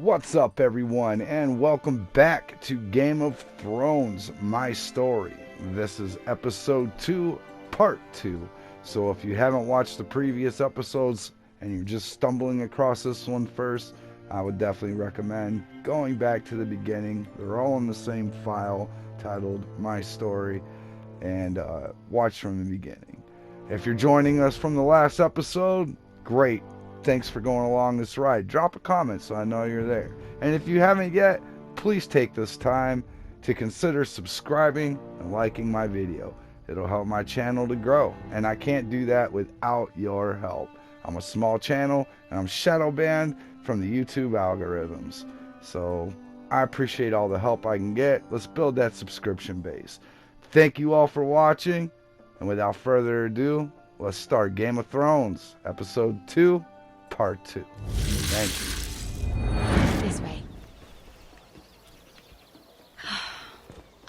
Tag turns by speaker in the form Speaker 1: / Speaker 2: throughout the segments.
Speaker 1: What's up, everyone, and welcome back to Game of Thrones, My Story. This is episode 2, part 2. So if you haven't watched the previous episodes and you're just stumbling across this one first, I would definitely recommend going back to the beginning. They're all in the same file titled My Story, and watch from the beginning. If you're joining us from the last episode, great. Thanks for going along this ride. Drop a comment so I know you're there. And if you haven't yet, please take this time to consider subscribing and liking my video. It'll help my channel to grow, and I can't do that without your help. I'm a small channel, and I'm shadow banned from the YouTube algorithms. So I appreciate all the help I can get. Let's build that subscription base. Thank you all for watching, and without further ado, let's start Game of Thrones, episode 2. Part 2. Thank you.
Speaker 2: This way.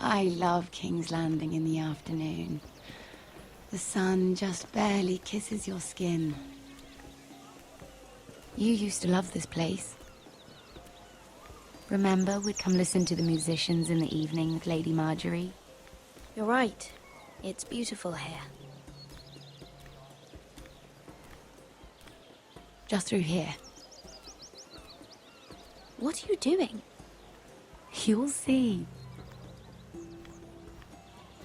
Speaker 2: I love King's Landing in the afternoon. The sun just barely kisses your skin. You used to love this place. Remember, we'd come listen to the musicians in the evening with Lady Marjorie?
Speaker 3: You're right. It's beautiful here.
Speaker 2: Just through here.
Speaker 3: What are you doing?
Speaker 2: You'll see.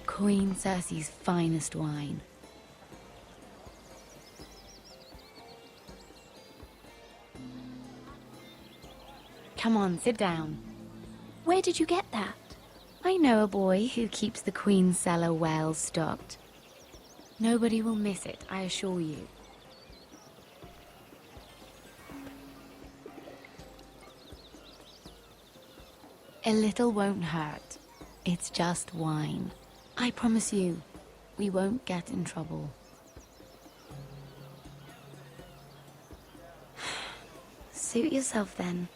Speaker 2: Queen Cersei's finest wine. Come on, sit down.
Speaker 3: Where did you get that?
Speaker 2: I know a boy who keeps the Queen's cellar well stocked. Nobody will miss it, I assure you. A little won't hurt. It's just wine. I promise you, we won't get in trouble.
Speaker 3: Suit yourself then.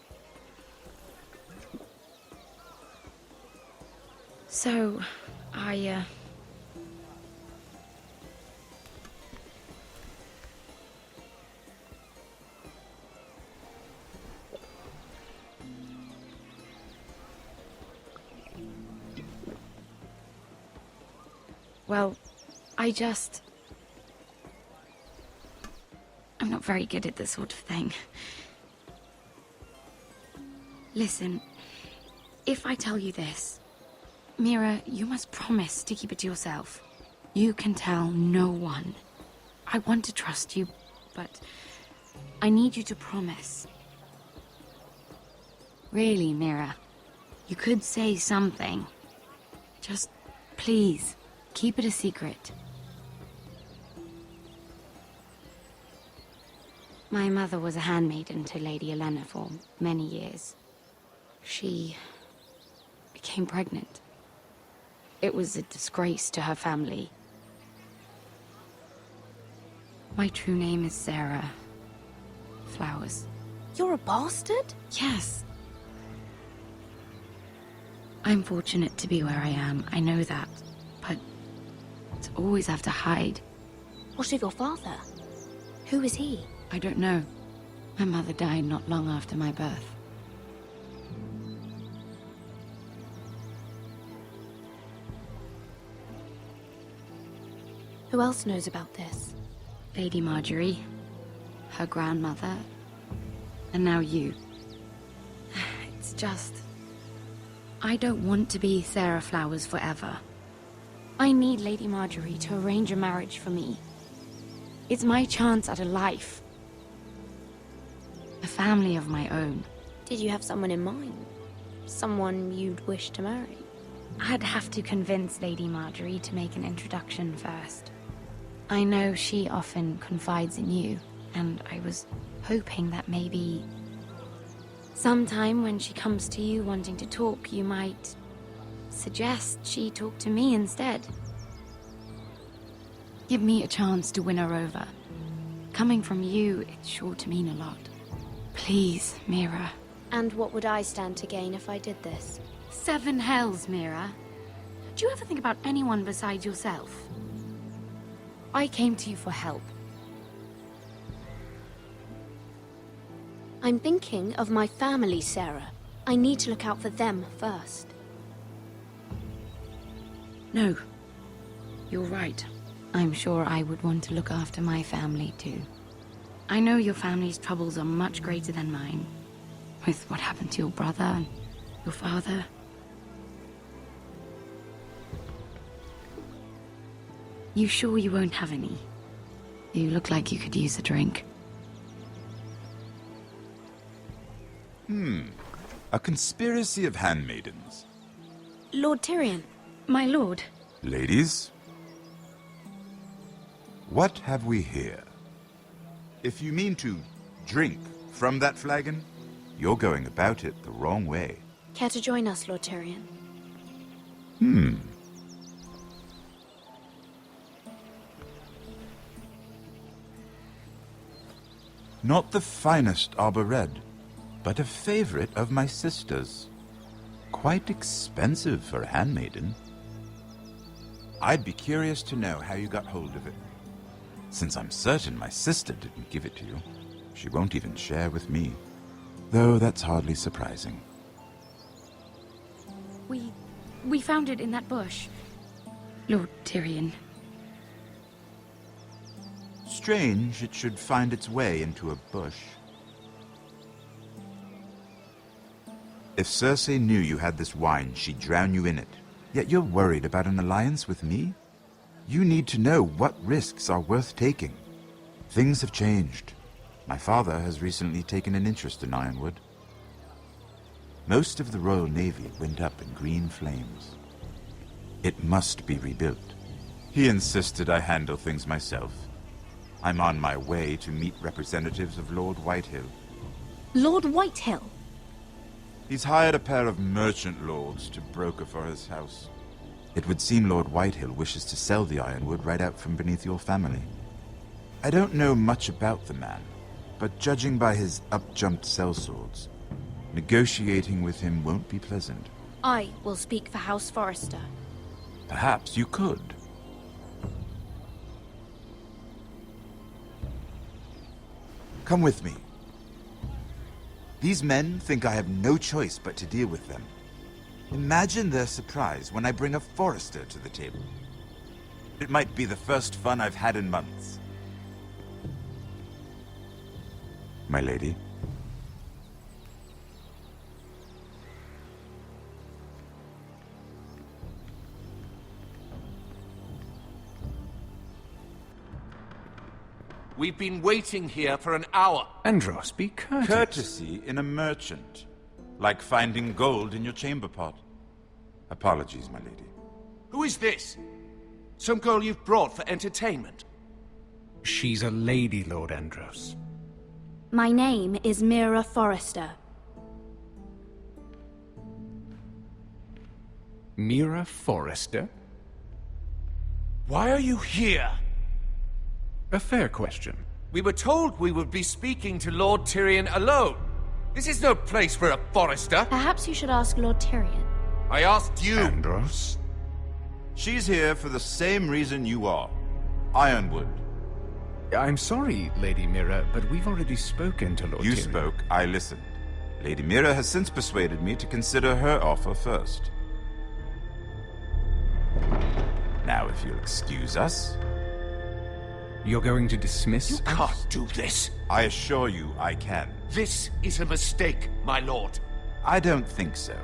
Speaker 2: So, Well, I'm not very good at this sort of thing. Listen, if I tell you this, Mira, you must promise to keep it to yourself. You can tell no one. I want to trust you, but I need you to promise. Really, Mira, you could say something. Just, please. Keep it a secret. My mother was a handmaiden to Lady Olenna for many years. She became pregnant. It was a disgrace to her family. My true name is Sarah Flowers.
Speaker 3: You're a bastard?
Speaker 2: Yes. I'm fortunate to be where I am, I know that. But to always have to hide.
Speaker 3: What of your father? Who is he?
Speaker 2: I don't know. My mother died not long after my birth.
Speaker 3: Who else knows about this?
Speaker 2: Lady Marjorie, her grandmother, and now you. It's just... I don't want to be Sarah Flowers forever. I need Lady Marjorie to arrange a marriage for me. It's my chance at a life. A family of my own.
Speaker 3: Did you have someone in mind? Someone you'd wish to marry?
Speaker 2: I'd have to convince Lady Marjorie to make an introduction first. I know she often confides in you, and I was hoping that maybe sometime when she comes to you wanting to talk, you might suggest she talk to me instead. Give me a chance to win her over. Coming from you, it's sure to mean a lot. Please, Mira.
Speaker 3: And what would I stand to gain if I did this?
Speaker 2: 7 hells, Mira. Do you ever think about anyone besides yourself? I came to you for help.
Speaker 3: I I'm thinking of my family, Sarah. I need to look out for them first.
Speaker 2: No. You're right. I'm sure I would want to look after my family, too. I know your family's troubles are much greater than mine. With what happened to your brother and your father. You sure you won't have any? You look like you could use a drink.
Speaker 4: A conspiracy of handmaidens.
Speaker 3: Lord Tyrion.
Speaker 2: My lord.
Speaker 4: Ladies, what have we here? If you mean to drink from that flagon, you're going about it the wrong way.
Speaker 3: Care to join us, Lord Tyrion?
Speaker 4: Not the finest arbor red, but a favorite of my sister's. Quite expensive for a handmaiden. I'd be curious to know how you got hold of it. Since I'm certain my sister didn't give it to you, she won't even share with me. Though that's hardly surprising.
Speaker 2: We found it in that bush. Lord Tyrion.
Speaker 4: Strange it should find its way into a bush. If Cersei knew you had this wine, she'd drown you in it. Yet you're worried about an alliance with me? You need to know what risks are worth taking. Things have changed. My father has recently taken an interest in Ironwood. Most of the Royal Navy went up in green flames. It must be rebuilt. He insisted I handle things myself. I'm on my way to meet representatives of Lord Whitehill.
Speaker 3: Lord Whitehill?
Speaker 4: He's hired a pair of merchant lords to broker for his house. It would seem Lord Whitehill wishes to sell the Ironwood right out from beneath your family. I don't know much about the man, but judging by his up-jumped sellswords, negotiating with him won't be pleasant.
Speaker 3: I will speak for House Forrester.
Speaker 4: Perhaps you could. Come with me. These men think I have no choice but to deal with them. Imagine their surprise when I bring a Forrester to the table. It might be the first fun I've had in months. My lady.
Speaker 5: We've been waiting here for an hour.
Speaker 6: Andros, be courteous.
Speaker 4: Courtesy in a merchant. Like finding gold in your chamber pot. Apologies, my lady.
Speaker 5: Who is this? Some girl you've brought for entertainment?
Speaker 6: She's a lady, Lord Andros.
Speaker 3: My name is Mira Forrester.
Speaker 6: Mira Forrester?
Speaker 5: Why are you here?
Speaker 6: A fair question.
Speaker 5: We were told we would be speaking to Lord Tyrion alone. This is no place for a Forrester.
Speaker 3: Perhaps you should ask Lord Tyrion.
Speaker 5: I asked you.
Speaker 6: Andros?
Speaker 4: She's here for the same reason you are. Ironwood.
Speaker 6: I'm sorry, Lady Mira, but we've already spoken to Lord
Speaker 4: You
Speaker 6: Tyrion.
Speaker 4: spoke, I listened. Lady Mira has since persuaded me to consider her offer first. Now, if you'll excuse us...
Speaker 6: You're going to dismiss
Speaker 5: You
Speaker 6: us?
Speaker 5: can't do this.
Speaker 4: I assure you I can.
Speaker 5: This is a mistake, my lord.
Speaker 4: I don't think so.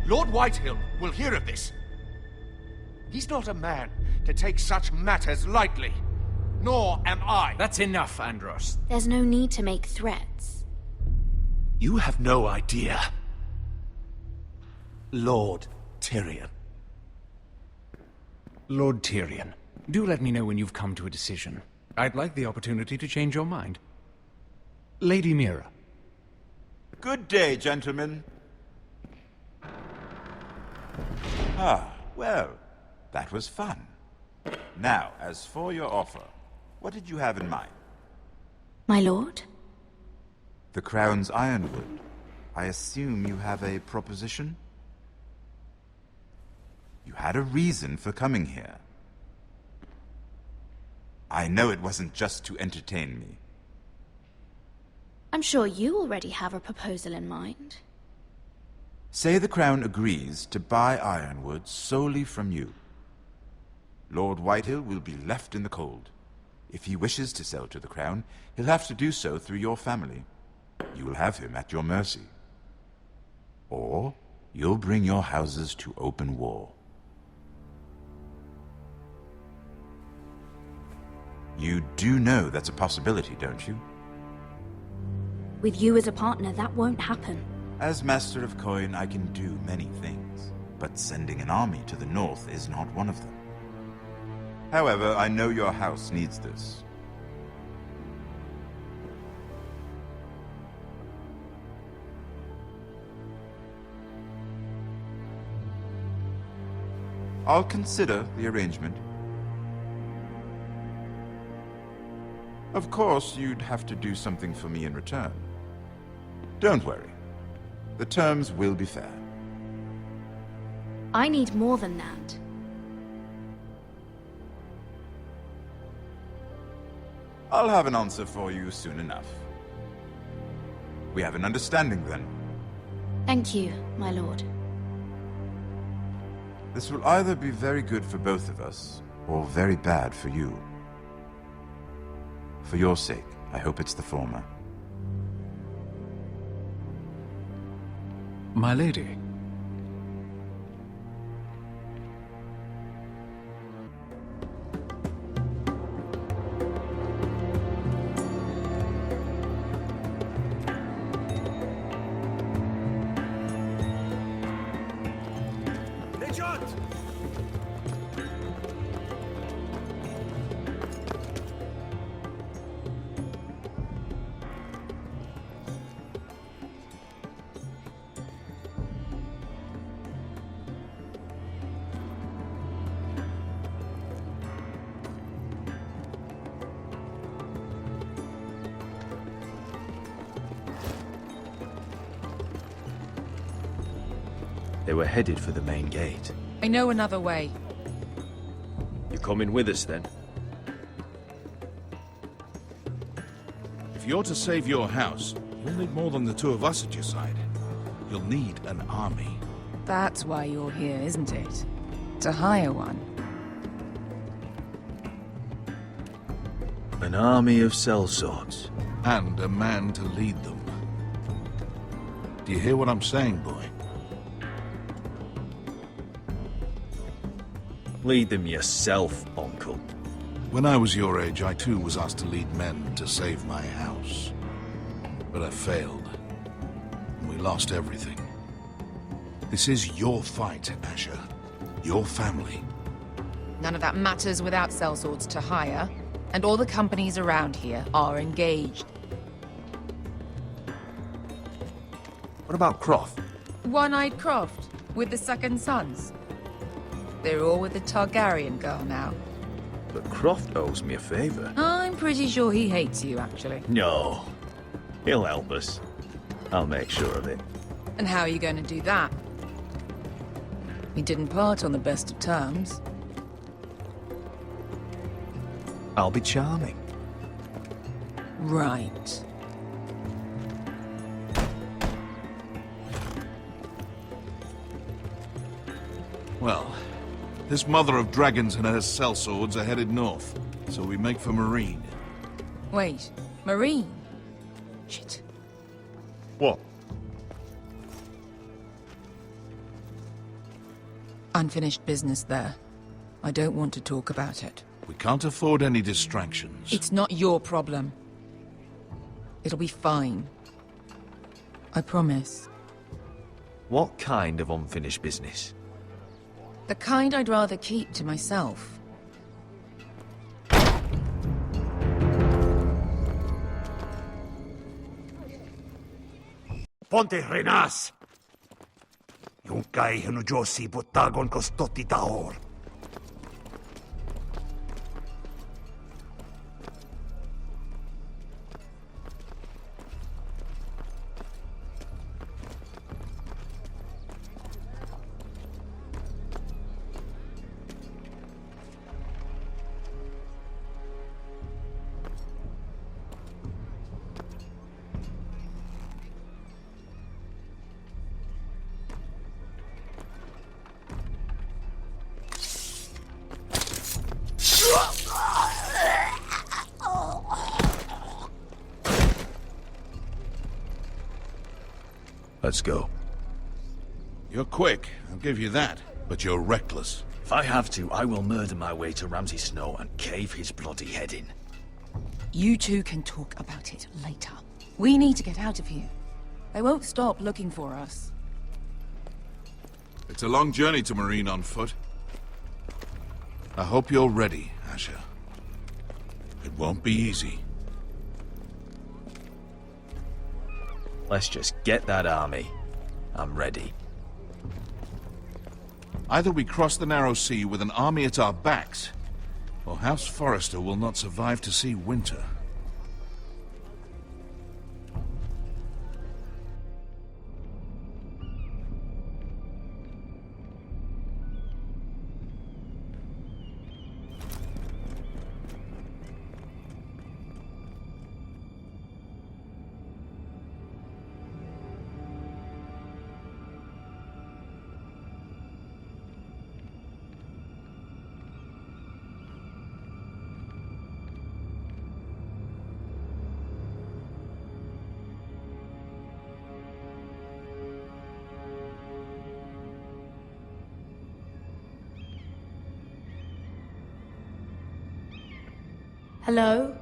Speaker 5: Lord Whitehill will hear of this. He's not a man to take such matters lightly. Nor am I.
Speaker 6: That's enough, Andros.
Speaker 3: There's no need to make threats.
Speaker 5: You have no idea. Lord Tyrion.
Speaker 6: Lord Tyrion, do let me know when you've come to a decision. I'd like the opportunity to change your mind. Lady Mira.
Speaker 4: Good day, gentlemen. Ah, well, that was fun. Now, as for your offer, what did you have in mind?
Speaker 3: My lord?
Speaker 4: The Crown's Ironwood. I assume you have a proposition? You had a reason for coming here. I know it wasn't just to entertain me.
Speaker 3: I'm sure you already have a proposal in mind.
Speaker 4: Say the Crown agrees to buy Ironwood solely from you. Lord Whitehill will be left in the cold. If he wishes to sell to the Crown, he'll have to do so through your family. You will have him at your mercy. Or you'll bring your houses to open war. You do know that's a possibility, don't you?
Speaker 3: With you as a partner, that won't happen.
Speaker 4: As Master of Coin, I can do many things, but sending an army to the north is not one of them. However, I know your house needs this. I'll consider the arrangement. Of course, you'd have to do something for me in return. Don't worry. The terms will be fair.
Speaker 3: I need more than that.
Speaker 4: I'll have an answer for you soon enough. We have an understanding then.
Speaker 3: Thank you, my lord.
Speaker 4: This will either be very good for both of us, or very bad for you. For your sake, I hope it's the former.
Speaker 6: My lady.
Speaker 7: They were headed for the main gate.
Speaker 8: I know another way.
Speaker 7: You coming with us then?
Speaker 5: If you're to save your house, you'll need more than the two of us at your side. You'll need an army.
Speaker 8: That's why you're here, isn't it? To hire one.
Speaker 7: An army of sellswords.
Speaker 5: And a man to lead them. Do you hear what I'm saying, boy?
Speaker 7: Lead them yourself, Uncle.
Speaker 5: When I was your age, I too was asked to lead men to save my house. But I failed. And we lost everything. This is your fight, Asher. Your family.
Speaker 8: None of that matters without sellswords to hire, and all the companies around here are engaged.
Speaker 7: What about Croft?
Speaker 8: One-Eyed Croft, with the Second Sons. They're all with the Targaryen girl now.
Speaker 7: But Croft owes me a favor.
Speaker 8: I'm pretty sure he hates you, actually.
Speaker 7: No. He'll help us. I'll make sure of it.
Speaker 8: And how are you going to do that? We didn't part on the best of terms.
Speaker 7: I'll be charming.
Speaker 8: Right.
Speaker 5: Well, this mother of dragons and her sellswords are headed north, so we make for Marine.
Speaker 8: Wait, Marine? Shit.
Speaker 7: What?
Speaker 8: Unfinished business there. I don't want to talk about it.
Speaker 5: We can't afford any distractions.
Speaker 8: It's not your problem. It'll be fine. I promise.
Speaker 7: What kind of unfinished business?
Speaker 8: The kind I'd rather keep to myself.
Speaker 9: Ponte renas! Yung kay Josi butagon kostoti taor. Let's go.
Speaker 5: You're quick, I'll give you that. But you're reckless.
Speaker 9: If I have to, I will murder my way to Ramsay Snow and cave his bloody head in.
Speaker 8: You two can talk about it later. We need to get out of here. They won't stop looking for us.
Speaker 5: It's a long journey to Marine on foot. I hope you're ready, Asher. It won't be easy.
Speaker 9: Let's just get that army. I'm ready.
Speaker 5: Either we cross the narrow sea with an army at our backs, or House Forrester will not survive to see winter.
Speaker 3: Hello?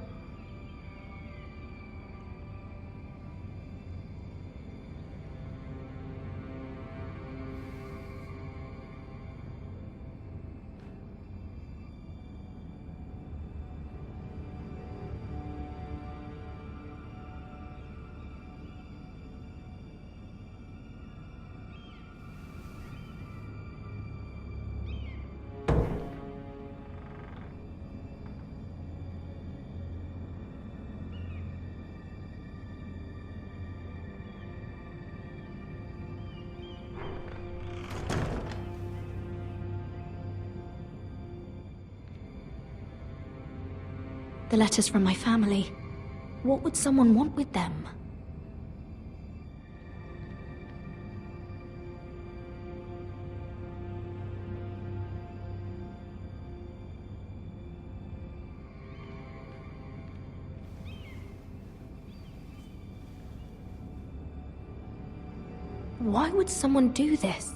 Speaker 3: The letters from my family. What would someone want with them? Why would someone do this?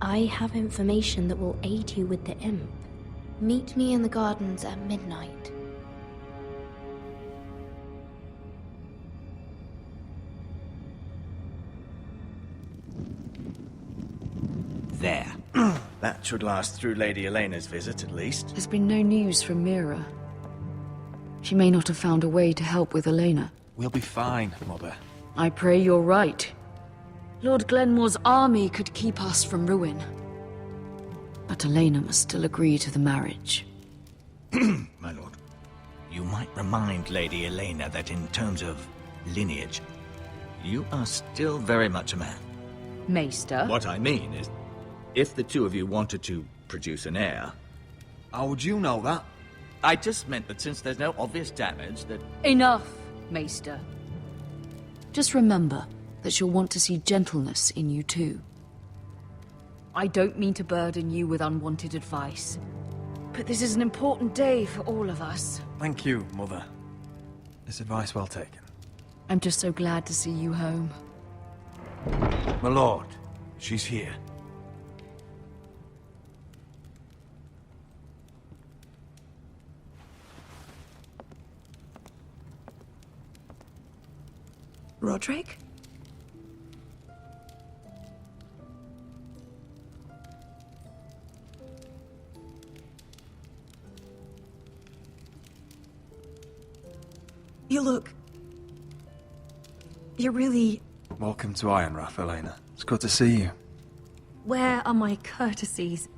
Speaker 3: I have information that will aid you with the imp. Meet me in the gardens at midnight.
Speaker 9: There. That should last through Lady Elena's visit, at least.
Speaker 2: There's been no news from Mira. She may not have found a way to help with Elena.
Speaker 6: We'll be fine, Mother.
Speaker 2: I pray you're right. Lord Glenmore's army could keep us from ruin. But Elena must still agree to the marriage.
Speaker 9: My lord. You might remind Lady Elena that in terms of lineage, you are still very much a man.
Speaker 2: Maester?
Speaker 9: What I mean is, if the two of you wanted to produce an heir... How would you know that? I just meant that since there's no obvious damage, that...
Speaker 2: Enough, Maester. Just remember that she'll want to see gentleness in you too. I don't mean to burden you with unwanted advice, but this is an important day for all of us.
Speaker 6: Thank you, Mother. This advice well taken.
Speaker 2: I'm just so glad to see you home.
Speaker 9: My lord, she's here.
Speaker 3: Roderick? You look... You're really...
Speaker 6: Welcome to Ironrath, Elena. It's good to see you.
Speaker 3: Where are my courtesies?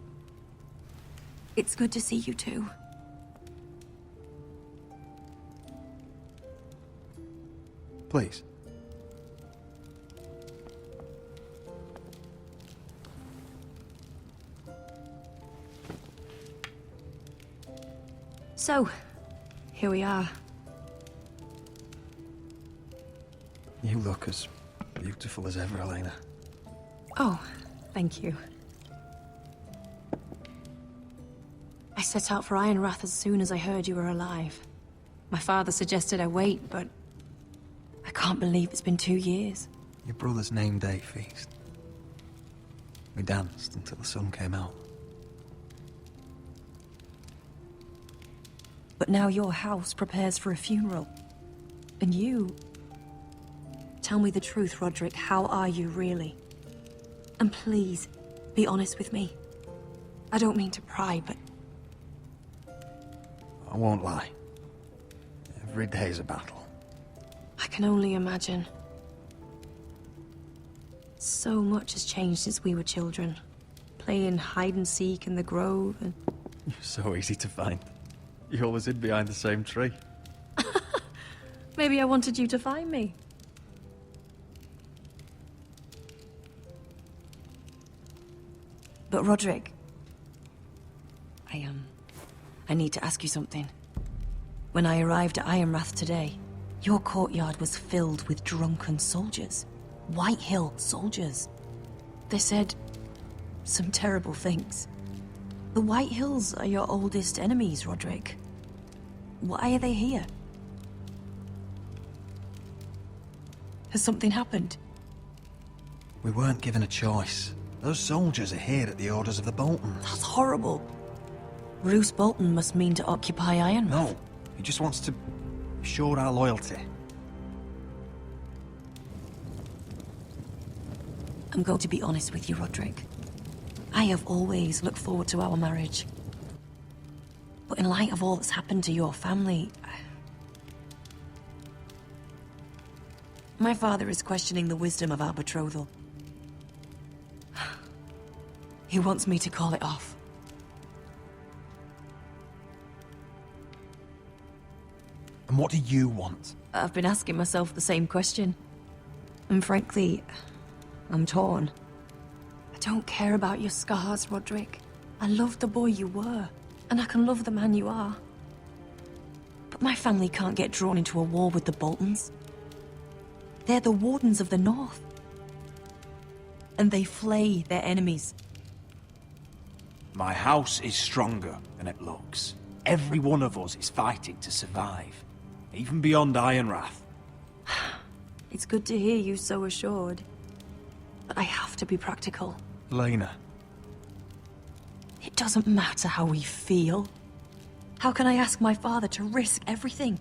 Speaker 3: It's good to see you too.
Speaker 6: Please.
Speaker 3: So, here we are.
Speaker 6: You look as beautiful as ever, Elena.
Speaker 3: Oh, thank you.
Speaker 10: I set out for Ironrath as soon as I heard you were alive. My father suggested I wait, but I can't believe it's been 2 years.
Speaker 11: Your brother's name day feast. We danced until the sun came out.
Speaker 10: But now your house prepares for a funeral. And you... Tell me the truth, Roderick. How are you, really? And please, be honest with me. I don't mean to pry, but...
Speaker 11: I won't lie. Every day's a battle.
Speaker 10: I can only imagine. So much has changed since we were children. Playing hide and seek in the grove and...
Speaker 11: You're so easy to find. You always hid behind the same tree.
Speaker 10: Maybe I wanted you to find me. But Roderick... I need to ask you something. When I arrived at Ironrath today, your courtyard was filled with drunken soldiers. White Hill soldiers. They said some terrible things. The White Hills are your oldest enemies, Roderick. Why are they here? Has something happened?
Speaker 11: We weren't given a choice. Those soldiers are here at the orders of the Boltons.
Speaker 10: That's horrible. Roose Bolton must mean to occupy Ironrath.
Speaker 11: No, he just wants to assure our loyalty.
Speaker 10: I'm going to be honest with you, Roderick. I have always looked forward to our marriage. But in light of all that's happened to your family... My father is questioning the wisdom of our betrothal. He wants me to call it off.
Speaker 11: And what do you want?
Speaker 10: I've been asking myself the same question. And frankly, I'm torn. I don't care about your scars, Roderick. I love the boy you were, and I can love the man you are. But my family can't get drawn into a war with the Boltons. They're the Wardens of the North. And they flay their enemies.
Speaker 12: My house is stronger than it looks. Every one of us is fighting to survive. Even beyond Ironrath.
Speaker 10: It's good to hear you so assured. But I have to be practical.
Speaker 11: Lena.
Speaker 10: It doesn't matter how we feel. How can I ask my father to risk everything?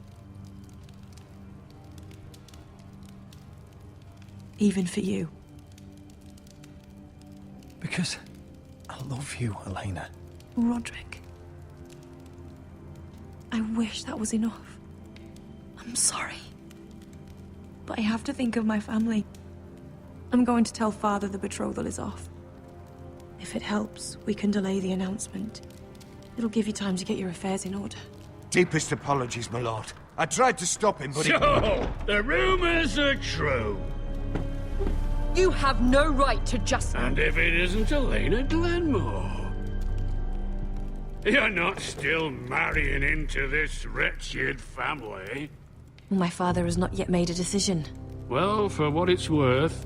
Speaker 10: Even for you.
Speaker 11: Because I love you, Elena.
Speaker 10: Roderick. I wish that was enough. I'm sorry. But I have to think of my family. I'm going to tell Father the betrothal is off. If it helps, we can delay the announcement. It'll give you time to get your affairs in order.
Speaker 13: Deepest apologies, my lord. I tried to stop him, but
Speaker 14: So, the rumors are true.
Speaker 15: You have no right to just...
Speaker 14: And if it isn't Elena Glenmore? You're not still marrying into this wretched family?
Speaker 10: My father has not yet made a decision.
Speaker 14: Well, for what it's worth,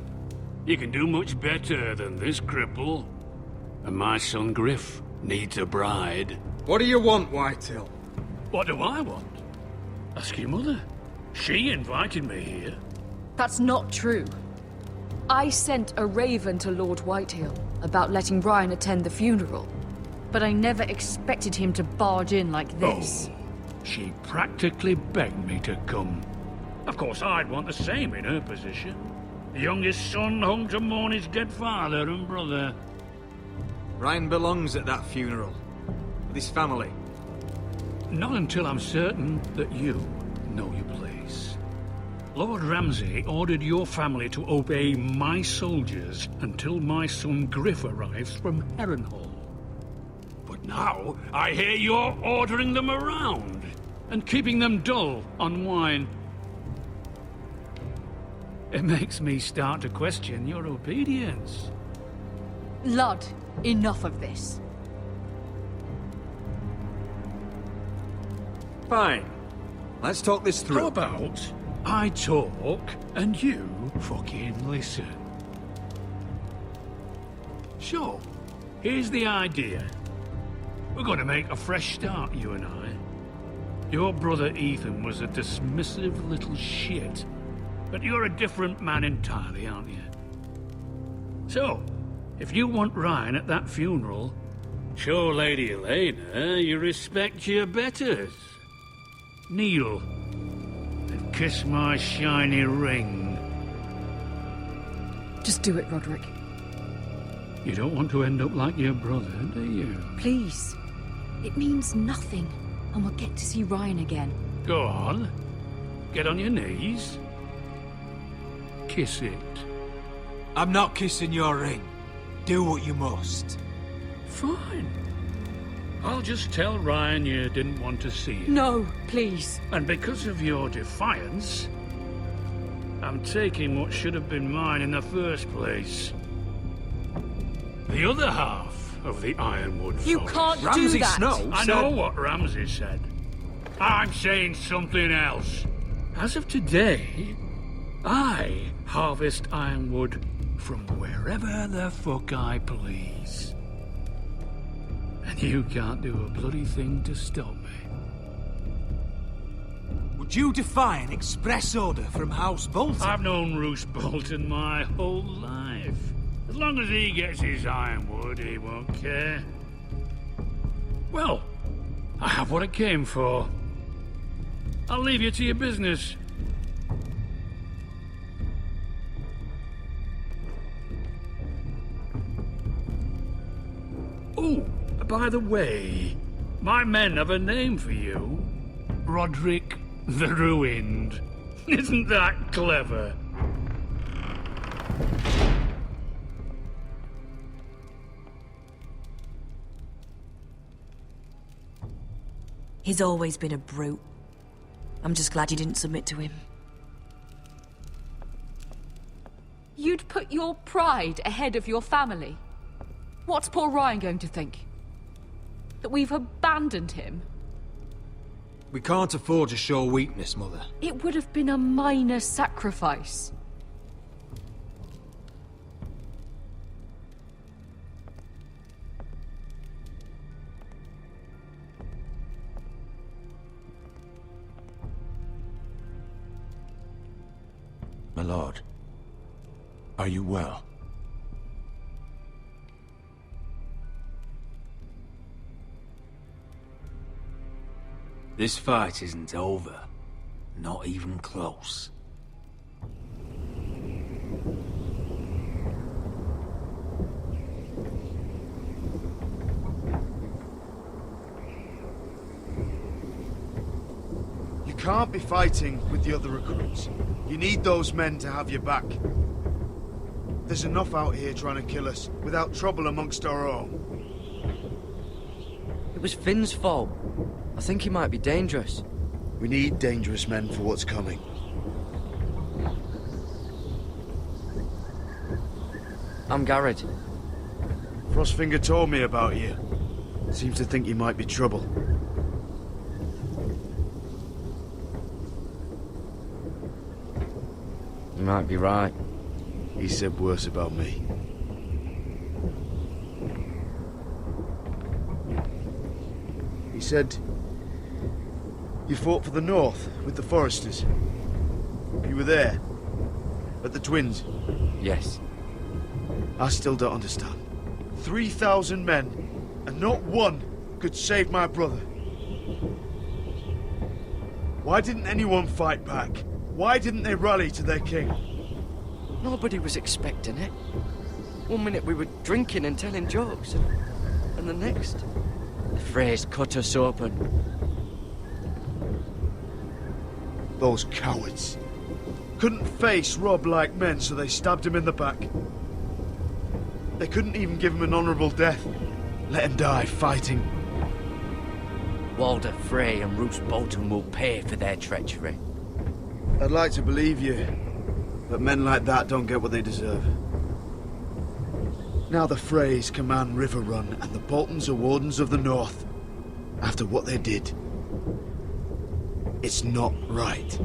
Speaker 14: you can do much better than this cripple. And my son Griff needs a bride.
Speaker 16: What do you want, Whitehill?
Speaker 14: What do I want? Ask your mother. She invited me here.
Speaker 15: That's not true. I sent a raven to Lord Whitehill about letting Brian attend the funeral. But I never expected him to barge in like this.
Speaker 14: Oh, she practically begged me to come. Of course, I'd want the same in her position. The youngest son home to mourn his dead father and brother.
Speaker 12: Ryan belongs at that funeral. With his family.
Speaker 14: Not until I'm certain that you know your place. Lord Ramsay ordered your family to obey my soldiers until my son Griff arrives from Harrenhal. But now, I hear you're ordering them around and keeping them dull on wine. It makes me start to question your obedience.
Speaker 15: Lud, enough of this.
Speaker 12: Fine. Let's talk this through.
Speaker 14: How about I talk and you fucking listen? Sure. Here's the idea. We're going to make a fresh start, you and I. Your brother Ethan was a dismissive little shit. But you're a different man entirely, aren't you? So, if you want Ryan at that funeral, show Lady Elena you respect your betters. Kneel and kiss my shiny ring.
Speaker 15: Just do it, Roderick.
Speaker 14: You don't want to end up like your brother, do you?
Speaker 15: Please. It means nothing, and we'll get to see Ryan again.
Speaker 14: Go on. Get on your knees. Kiss it.
Speaker 12: I'm not kissing your ring. Do what you must.
Speaker 14: Fine. I'll just tell Ryan you didn't want to see it.
Speaker 15: No, please.
Speaker 14: And because of your defiance, I'm taking what should have been mine in the first place. The other half of the Ironwood Forest.
Speaker 15: You can't do
Speaker 12: Ramsay
Speaker 15: that!
Speaker 12: Snow
Speaker 14: I know what Ramsay said. I'm saying something else. As of today, I harvest ironwood from wherever the fuck I please. And you can't do a bloody thing to stop me.
Speaker 12: Would you defy an express order from House Bolton?
Speaker 14: I've known Roose Bolton my whole life. As long as he gets his ironwood, he won't care. Well, I have what I came for. I'll leave you to your business. Oh, by the way, my men have a name for you. Roderick the Ruined. Isn't that clever?
Speaker 10: He's always been a brute. I'm just glad you didn't submit to him.
Speaker 15: You'd put your pride ahead of your family. What's poor Ryan going to think? That we've abandoned him?
Speaker 12: We can't afford to show weakness, Mother.
Speaker 15: It would have been a minor sacrifice.
Speaker 5: My lord, are you well?
Speaker 12: This fight isn't over. Not even close.
Speaker 13: You can't be fighting with the other recruits. You need those men to have your back. There's enough out here trying to kill us, without trouble amongst our own.
Speaker 17: It was Finn's fault. I think he might be dangerous.
Speaker 13: We need dangerous men for what's coming.
Speaker 17: I'm Garrett.
Speaker 13: Frostfinger told me about you. Seems to think you might be trouble.
Speaker 17: You might be right.
Speaker 13: He said worse about me. He said you fought for the North with the Foresters. You were there at the Twins.
Speaker 17: Yes.
Speaker 13: I still don't understand. 3,000 men, and not one could save my brother. Why didn't anyone fight back? Why didn't they rally to their king?
Speaker 17: Nobody was expecting it. One minute we were drinking and telling jokes, and the next, the Freys cut us open.
Speaker 13: Those cowards. Couldn't face Rob like men, so they stabbed him in the back. They couldn't even give him an honourable death. Let him die fighting.
Speaker 17: Walder Frey and Roose Bolton will pay for their treachery.
Speaker 13: I'd like to believe you, but men like that don't get what they deserve. Now the Freys command Riverrun, and the Boltons are Wardens of the North. After what they did, it's not right.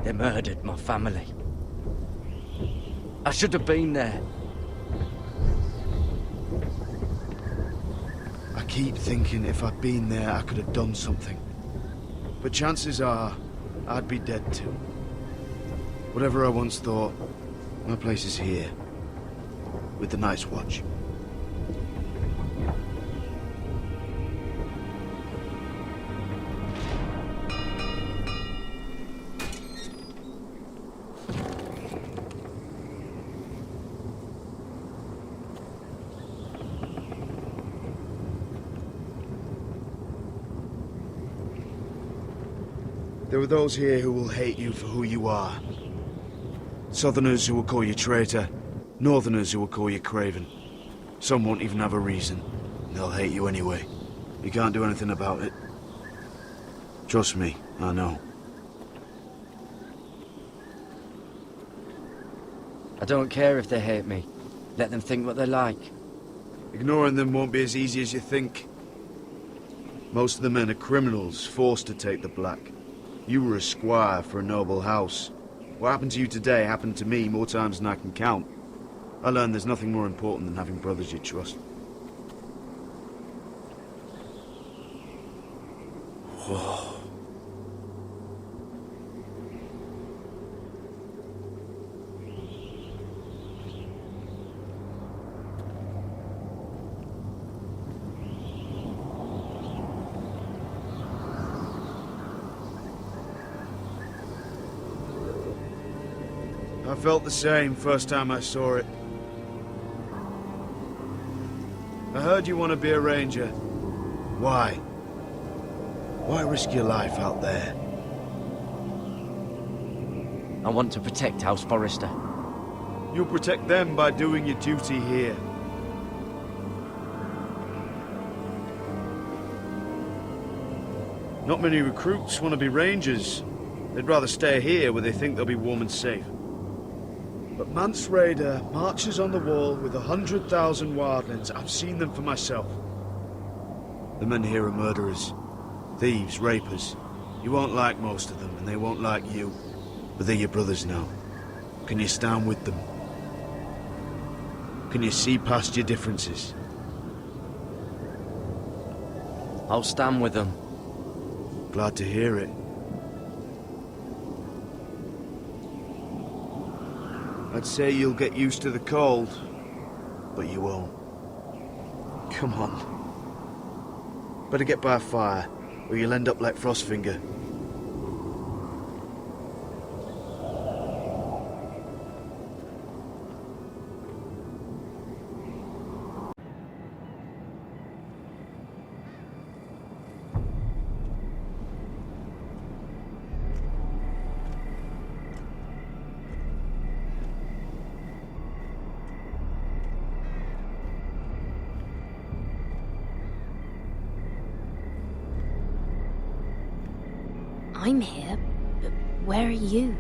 Speaker 17: They murdered my family. I should have been there.
Speaker 13: I keep thinking if I'd been there, I could have done something. But chances are, I'd be dead too. Whatever I once thought, my place is here. With the Night's Watch. There are those here who will hate you for who you are. Southerners who will call you traitor, Northerners who will call you craven. Some won't even have a reason. They'll hate you anyway. You can't do anything about it. Trust me, I know.
Speaker 17: I don't care if they hate me. Let them think what they like.
Speaker 13: Ignoring them won't be as easy as you think. Most of the men are criminals, forced to take the black. You were a squire for a noble house. What happened to you today happened to me more times than I can count. I learned there's nothing more important than having brothers you trust. Whoa. I felt the same first time I saw it. I heard you want to be a ranger. Why? Why risk your life out there?
Speaker 17: I want to protect House Forrester.
Speaker 13: You'll protect them by doing your duty here. Not many recruits want to be rangers. They'd rather stay here where they think they'll be warm and safe. But Mance Raider marches on the wall with 100,000 wildlings. I've seen them for myself. The men here are murderers. Thieves, rapers. You won't like most of them, and they won't like you. But they're your brothers now. Can you stand with them? Can you see past your differences?
Speaker 17: I'll stand with them.
Speaker 13: Glad to hear it. I'd say you'll get used to the cold, but you won't. Come on. Better get by a fire, or you'll end up like Frostfinger.
Speaker 3: I'm here, but where are you?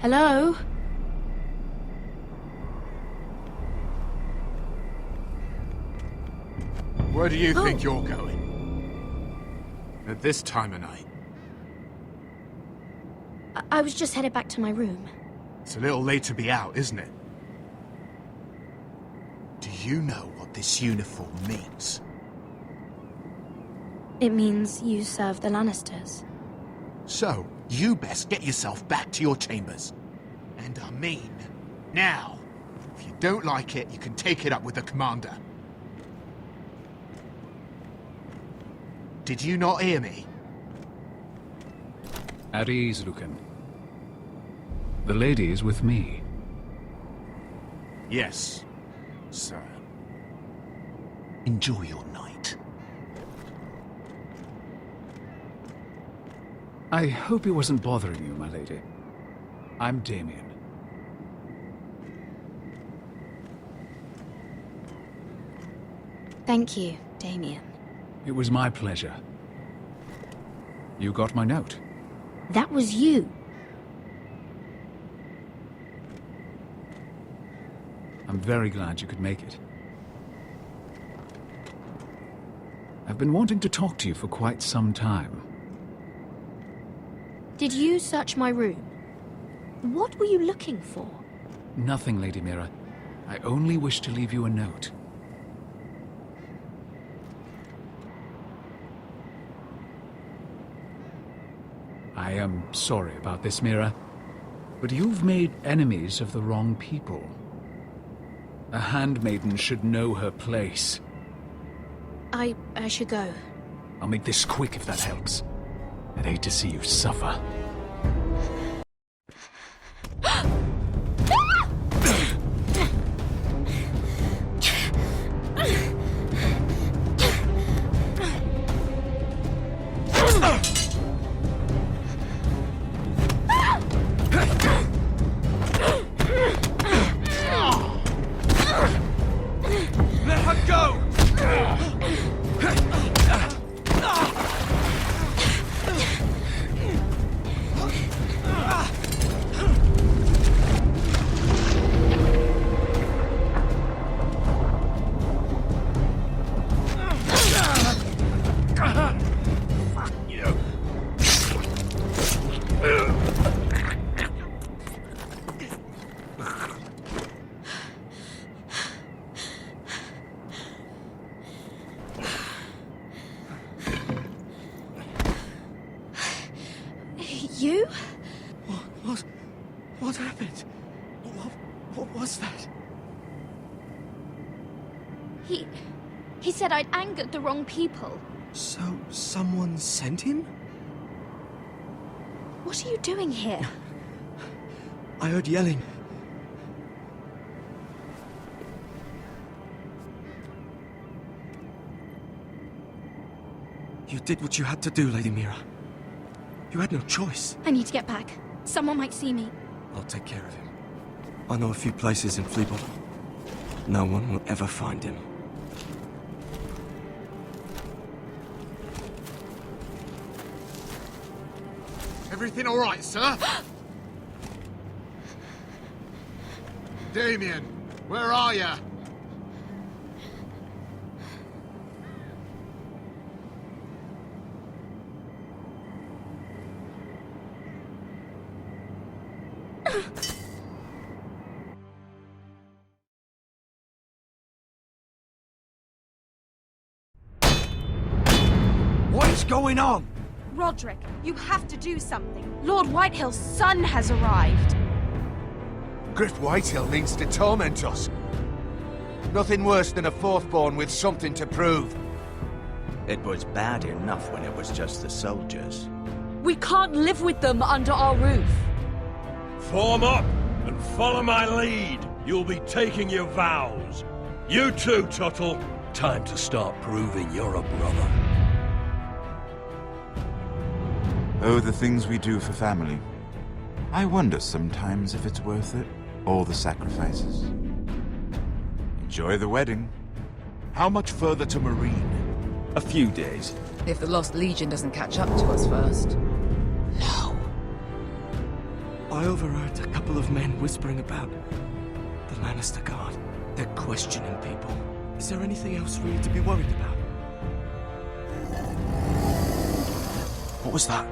Speaker 3: Hello?
Speaker 12: Where do you think you're going? At this time of night?
Speaker 3: I was just headed back to my room.
Speaker 12: It's a little late to be out, isn't it? Do you know what this uniform means?
Speaker 3: It means you serve the Lannisters.
Speaker 12: So, you best get yourself back to your chambers. And I mean, now. If you don't like it, you can take it up with the commander. Did you not hear me?
Speaker 6: At ease, Lucan. The lady is with me.
Speaker 12: Yes, sir. Enjoy your night.
Speaker 6: I hope he wasn't bothering you, my lady. I'm Damien.
Speaker 3: Thank you, Damien.
Speaker 6: It was my pleasure. You got my note.
Speaker 3: That was you.
Speaker 6: I'm very glad you could make it. I've been wanting to talk to you for quite some time.
Speaker 3: Did you search my room? What were you looking for?
Speaker 6: Nothing, Lady Mira. I only wish to leave you a note. I am sorry about this, Mira, but you've made enemies of the wrong people. A handmaiden should know her place.
Speaker 3: I should go.
Speaker 6: I'll make this quick if that helps. I'd hate to see you suffer.
Speaker 3: You?
Speaker 17: What happened? What was that?
Speaker 3: He said I'd angered the wrong people.
Speaker 17: So, someone sent him?
Speaker 3: What are you doing here?
Speaker 17: I heard yelling. You did what you had to do, Lady Mira. You had no choice.
Speaker 3: I need to get back. Someone might see me.
Speaker 17: I'll take care of him. I know a few places in Fleabottom. No one will ever find him.
Speaker 12: Everything all right, sir? Damien, where are you?
Speaker 9: What's going on?
Speaker 18: Roderick, you have to do something. Lord Whitehill's son has arrived.
Speaker 12: Griff Whitehill means to torment us. Nothing worse than a fourth-born with something to prove.
Speaker 9: It was bad enough when it was just the soldiers.
Speaker 15: We can't live with them under our roof.
Speaker 19: Form up and follow my lead. You'll be taking your vows. You too, Tuttle. Time to start proving you're a brother.
Speaker 4: Oh, the things we do for family. I wonder sometimes if it's worth it, all the sacrifices. Enjoy the wedding.
Speaker 5: How much further to Marine?
Speaker 7: A few days.
Speaker 8: If the Lost Legion doesn't catch up to us first.
Speaker 17: No. I overheard a couple of men whispering about the Lannister Guard. They're questioning people. Is there anything else really to be worried about? What was that?